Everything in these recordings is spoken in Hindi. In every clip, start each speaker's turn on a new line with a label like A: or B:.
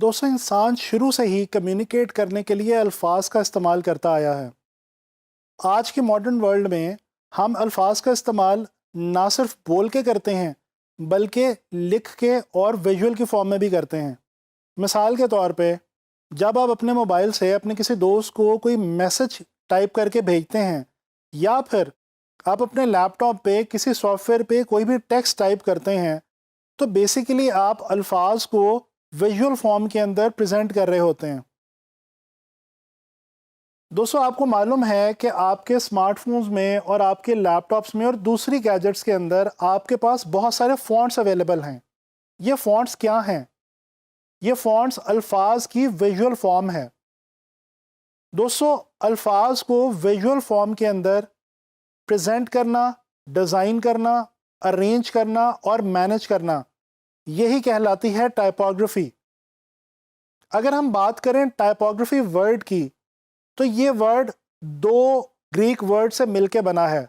A: दोस्तों, इंसान शुरू से ही कम्युनिकेट करने के लिए अल्फाज का इस्तेमाल करता आया है। आज के मॉडर्न वर्ल्ड में हम अल्फाज का इस्तेमाल ना सिर्फ बोल के करते हैं, बल्कि लिख के और विजुअल की फॉर्म में भी करते हैं। मिसाल के तौर पे, जब आप अपने मोबाइल से अपने किसी दोस्त को कोई मैसेज टाइप करके भेजते हैं, या फिर आप अपने लैपटॉप पे किसी सॉफ्टवेयर पे कोई भी टेक्स्ट टाइप करते हैं, तो बेसिकली आप अल्फाज को विजुअल फॉर्म के अंदर प्रेजेंट कर रहे होते हैं। दोस्तों, आपको मालूम है कि आपके स्मार्टफोन्स में और आपके लैपटॉप्स में और दूसरी गैजेट्स के अंदर आपके पास बहुत सारे फ़ॉन्ट्स अवेलेबल हैं। ये फ़ॉन्ट्स क्या हैं? ये फ़ॉन्ट्स अल्फाज की विजुअल फॉर्म है। दोस्तों, अल्फाज को विजुअल फॉर्म के अंदर प्रेजेंट करना, डिज़ाइन करना, अरेंज करना और मैनेज करना, यही कहलाती है टाइपोग्राफी। अगर हम बात करें टाइपोग्राफी वर्ड की, तो ये वर्ड दो ग्रीक वर्ड से मिलके बना है।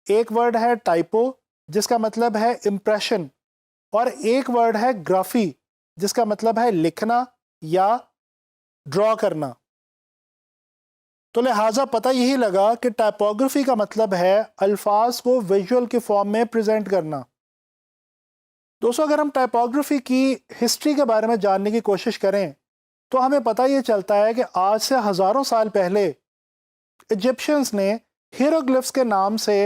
A: एक वर्ड है टाइपो, जिसका मतलब है इम्प्रेशन, और एक वर्ड है ग्राफी, जिसका मतलब है लिखना या ड्रॉ करना। तो लिहाजा पता यही लगा कि टाइपोग्राफी का मतलब है अल्फाज को विजुअल के फॉर्म में प्रेजेंट करना। दोस्तों, अगर हम टाइपोग्राफी की हिस्ट्री के बारे में जानने की कोशिश करें, तो हमें पता ये चलता है कि आज से हज़ारों साल पहले इजिप्शियंस ने हीरोग्लिफ्स के नाम से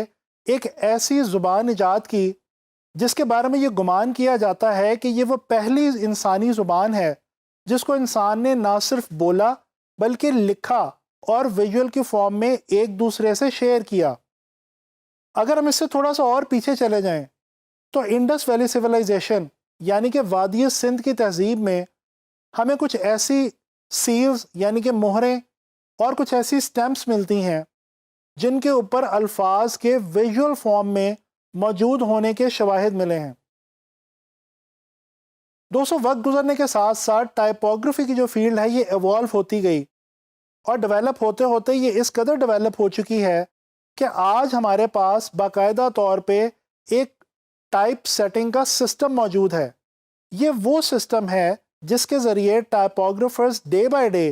A: एक ऐसी ज़ुबान ईजाद की जिसके बारे में ये गुमान किया जाता है कि ये वो पहली इंसानी ज़ुबान है जिसको इंसान ने ना सिर्फ बोला बल्कि लिखा और विजुअल की फॉर्म में एक दूसरे से शेयर किया। अगर हम इससे थोड़ा सा और पीछे चले जाएं, तो इंडस वैली सिविलाइजेशन यानी कि वादी सिंध की तहजीब में हमें कुछ ऐसी सील्स यानी कि मोहरें और कुछ ऐसी स्टैम्प्स मिलती हैं जिनके ऊपर अल्फाज के विजुअल फॉर्म में मौजूद होने के शवाहिद मिले हैं। दोस्तों, वक्त गुजरने के साथ साथ टाइपोग्राफी की जो फील्ड है ये इवॉल्व होती गई और डेवलप होते होते ये इस कदर डेवलप हो चुकी है कि आज हमारे पास बाकायदा तौर पे एक टाइप सेटिंग का सिस्टम मौजूद है। ये वो सिस्टम है जिसके ज़रिए टाइपोग्राफर्स डे बाय डे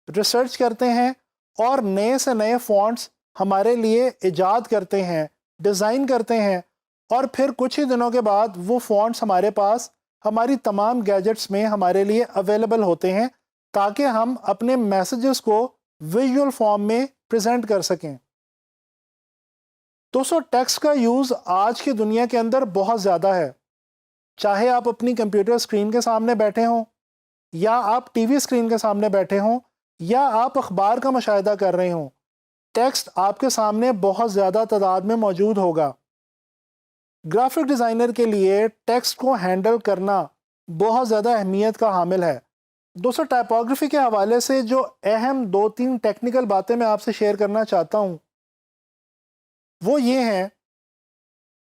A: रिसर्च करते हैं और नए से नए फ़ॉन्ट्स हमारे लिए इजाद करते हैं, डिज़ाइन करते हैं, और फिर कुछ ही दिनों के बाद वो फ़ॉन्ट्स हमारे पास हमारी तमाम गैजेट्स में हमारे लिए अवेलेबल होते हैं ताकि हम अपने मैसेजेस को विजुअल फॉर्म में प्रेजेंट कर सकें। दोस्तों, टेक्स्ट का यूज़ आज की दुनिया के अंदर बहुत ज़्यादा है। चाहे आप अपनी कंप्यूटर स्क्रीन के सामने बैठे हों, या आप टीवी स्क्रीन के सामने बैठे हों, या आप अखबार का मुशाहिदा कर रहे हों, टेक्स्ट आपके सामने बहुत ज़्यादा तादाद में मौजूद होगा। ग्राफिक डिज़ाइनर के लिए टेक्स्ट को हैंडल करना बहुत ज़्यादा अहमियत का हामिल है। दोस्तों, टाइपोग्राफी के हवाले से जो अहम 2-3 टेक्निकल बातें मैं आपसे शेयर करना चाहता हूँ, वो ये हैं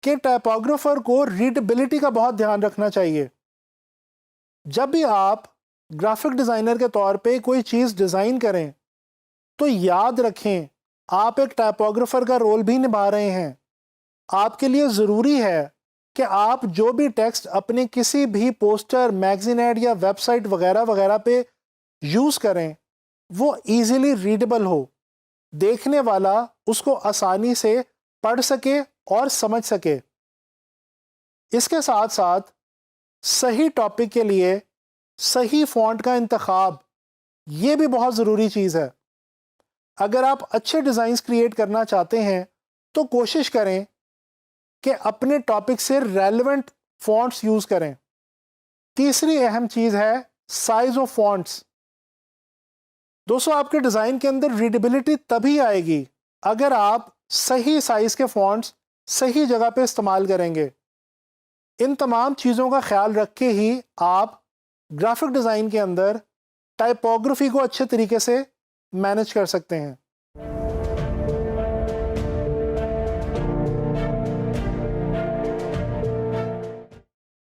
A: कि टाइपोग्राफर को रीडेबिलिटी का बहुत ध्यान रखना चाहिए। जब भी आप ग्राफिक डिज़ाइनर के तौर पे कोई चीज़ डिज़ाइन करें, तो याद रखें आप एक टाइपोग्राफर का रोल भी निभा रहे हैं। आपके लिए ज़रूरी है कि आप जो भी टेक्स्ट अपने किसी भी पोस्टर, मैगज़ीन ऐड या वेबसाइट वगैरह वगैरह पे यूज़ करें, वो ईज़िली रीडेबल हो, देखने वाला उसको आसानी से पढ़ सके और समझ सके। इसके साथ साथ सही टॉपिक के लिए सही फ़ॉन्ट का इंतखाब, ये भी बहुत ज़रूरी चीज़ है। अगर आप अच्छे डिज़ाइंस क्रिएट करना चाहते हैं, तो कोशिश करें कि अपने टॉपिक से रेलेवेंट फ़ॉन्ट्स यूज़ करें। तीसरी अहम चीज़ है साइज़ ऑफ फ़ॉन्ट्स। दोस्तों, आपके डिज़ाइन के अंदर रीडेबिलिटी तभी आएगी अगर आप सही साइज़ के फ़ॉन्ट्स सही जगह पे इस्तेमाल करेंगे। इन तमाम चीज़ों का ख्याल रख के ही आप ग्राफिक डिज़ाइन के अंदर टाइपोग्राफी को अच्छे तरीके से मैनेज कर सकते हैं।